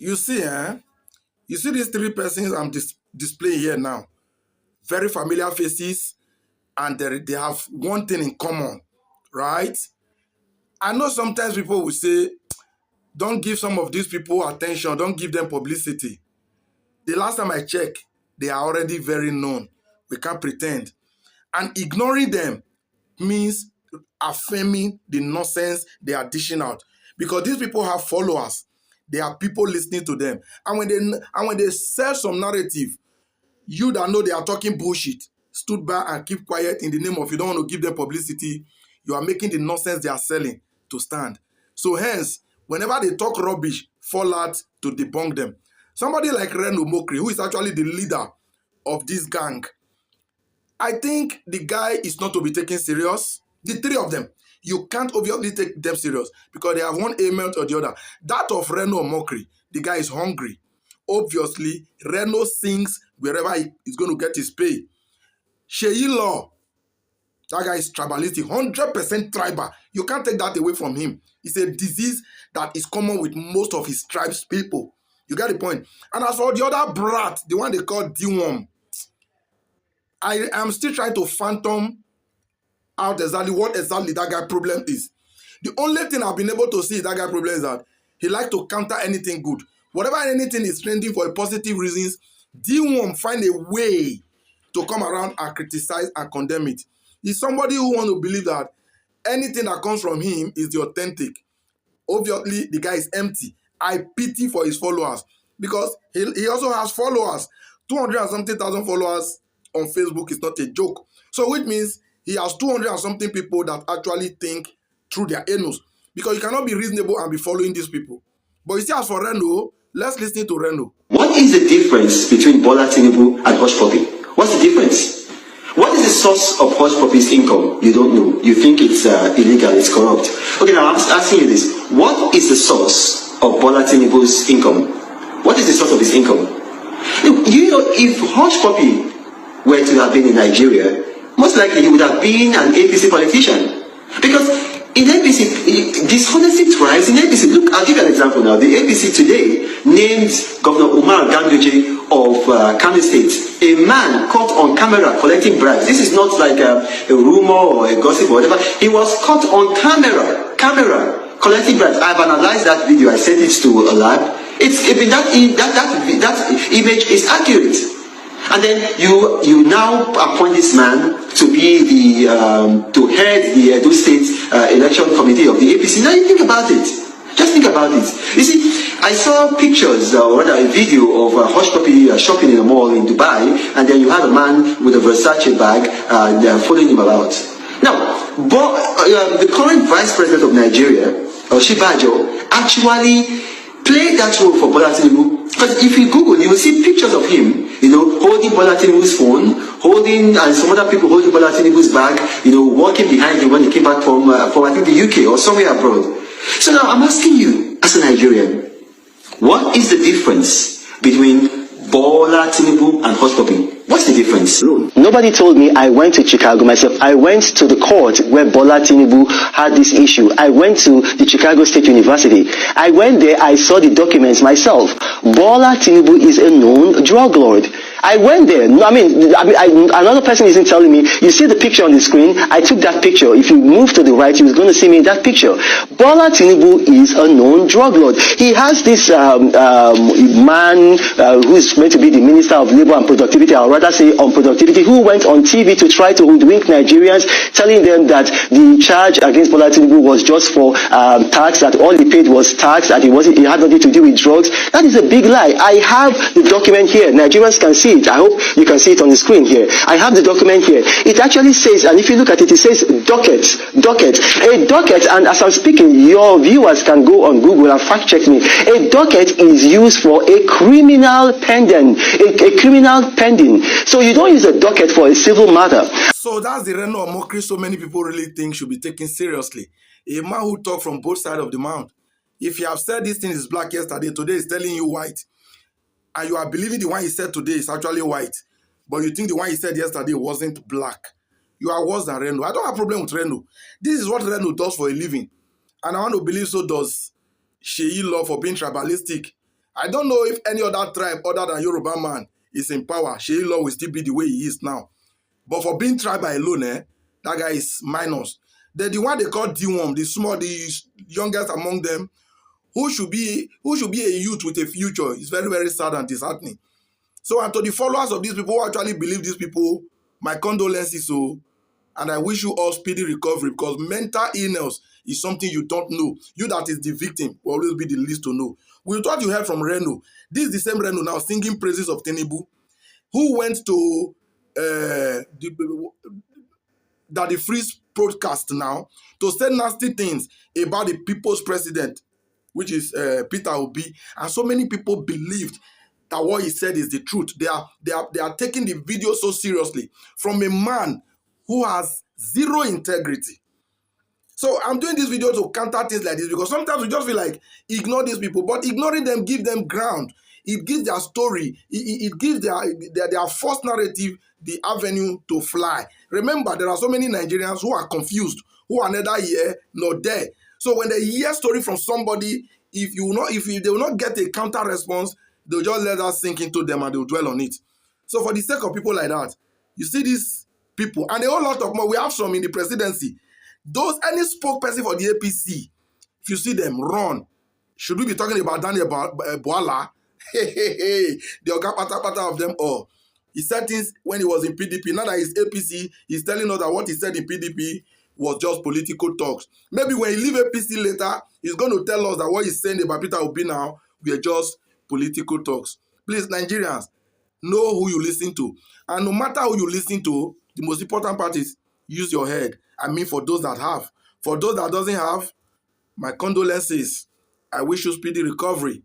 You see, You see these three persons I'm displaying here now. Very familiar faces, and they have one thing in common, right? I know sometimes people will say, don't give some of these people attention, don't give them publicity. The last time I checked, they are already very known. We can't pretend. And ignoring them means affirming the nonsense they are dishing out. Because these people have followers. There are people listening to them. And when they sell some narrative, you that know they are talking bullshit, stood by and keep quiet in the name of you don't want to give them publicity, you are making the nonsense they are selling to stand. So hence, whenever they talk rubbish, fall out to debunk them. Somebody like ri0us, who is actually the leader of this gang, I think the guy is not to be taken serious. The three of them, you can't obviously take them serious because they have one ailment or the other. That of ri0us, the guy is hungry. Obviously, ri0us sings wherever he is going to get his pay. Sheyi, that guy is tribalistic, 100% tribal. You can't take that away from him. It's a disease that is common with most of his tribes people. You get the point? And as for the other brat, the one they call w0r, I am still trying to phantom out exactly what exactly that guy problem is. The only thing I've been able to see that guy problem is that he likes to counter anything good. Whatever anything is trending for positive reasons, w0r find a way to come around and criticize and condemn it. He's somebody who wants to believe that anything that comes from him is the authentic. Obviously, the guy is empty. I pity for his followers because he also has followers. 200 and something thousand followers on Facebook is not a joke. So which means he has 200 and something people that actually think through their anus. Because you cannot be reasonable and be following these people. But you see, as for ri0us, let's listen to ri0us. What is the difference between Bola Tinubu and Hush Puppy? What's the difference? What is the source of Hush Puppy's income? You don't know. You think it's illegal, it's corrupt. Okay, now I'm asking you this. What is the source of Bola Tinubu's income? What is the source of his income? You know, if Hush Puppy were to have been in Nigeria, most likely he would have been an APC politician. Because in APC, dishonesty thrives in APC. Look, I'll give you an example now. The APC today named Governor Umar Gandoje of Kano State a man caught on camera collecting bribes. This is not like a rumor or a gossip or whatever. He was caught on camera collecting bribes. I've analyzed that video. I sent it to a lab. That image is accurate. And then you now appoint this man to be the to head the Edo State election committee of the APC. Now you think about it. Just think about it. You see, I saw pictures or rather a video of Hush Puppy shopping in a mall in Dubai, and then you have a man with a Versace bag following him about. Now, the current vice president of Nigeria, Oshibajo, actually played that role for Bola Tinubu. Because if you Google, you will see pictures of him, you know, holding Bola Tinubu's phone, and some other people holding Bola Tinubu's bag, you know, walking behind him when he came back from I think the UK or somewhere abroad. So now I'm asking you, as a Nigerian, what is the difference between Bola Tinubu and Hush Puppy? What's the difference? Nobody told me. I went to Chicago myself. I went to the court where Bola Tinubu had this issue. I went to the Chicago State University. I went there. I saw the documents myself. Bola Tinubu is a known drug lord. I went there. I mean, another person isn't telling me. You see the picture on the screen. I took that picture. If you move to the right, you're going to see me in that picture. Bola Tinubu is a known drug lord. He has this man who's meant to be the Minister of Labor and Productivity, or rather say on productivity, who went on TV to try to hoodwink Nigerians, telling them that the charge against Bola Tinubu was just for tax, that all he paid was tax, that it had nothing to do with drugs. That is a big lie. I have the document here. Nigerians can see it. I hope you can see it on the screen here. I have the document here. It actually says, and if you look at it, it says docket. A docket, and as I'm speaking, your viewers can go on Google and fact check me. A docket is used for a criminal pending. A criminal pending. So you don't use a docket for a civil matter. So that's the ri0us mockery so many people really think should be taken seriously. A man who talks from both sides of the mouth. If you have said this thing is black yesterday, today is telling you white. And you are believing the one he said today is actually white. But you think the one he said yesterday wasn't black. You are worse than ri0us. I don't have a problem with ri0us. This is what ri0us does for a living. And I want to believe so does Sheyi for being tribalistic I don't know if any other tribe other than Yoruba man is in power. Sheyi Law will still be the way he is now. But for being tribal alone, that guy is minus. Then the one they call D1, the youngest among them, who should be a youth with a future, is very, very sad and disheartening. So, and to the followers of these people who actually believe these people, my condolences. So, and I wish you all speedy recovery, because mental illness is something you don't know. You that is the victim will always be the least to know. We thought you heard from Reno. This is the same Reno now singing praises of Tinubu, who went to the free broadcast now to say nasty things about the people's president, which is Peter Obi, and so many people believed that what he said is the truth. They are taking the video so seriously from a man who has zero integrity. So I'm doing this video to counter things like this, because sometimes we just feel like ignore these people, but ignoring them give them ground. It gives their story, it gives their false narrative the avenue to fly. Remember, there are so many Nigerians who are confused, who are neither here nor there. So when they hear story from somebody, if they will not get a counter response, they'll just let that sink into them and they'll dwell on it. So for the sake of people like that, you see these people, and a whole lot of more. We have some in the presidency. Any spokesperson for the APC, if you see them, run. Should we be talking about Daniel Bwala? The Oga Pata of them all. He said things when he was in PDP. Now that he's APC, he's telling us that what he said in PDP was just political talks. Maybe when he leave APC later, he's going to tell us that what he's saying about Peter Obi now were just political talks. Please, Nigerians, know who you listen to. And no matter who you listen to, the most important part is use your head. I mean, for those that have. For those that doesn't have, my condolences. I wish you speedy recovery.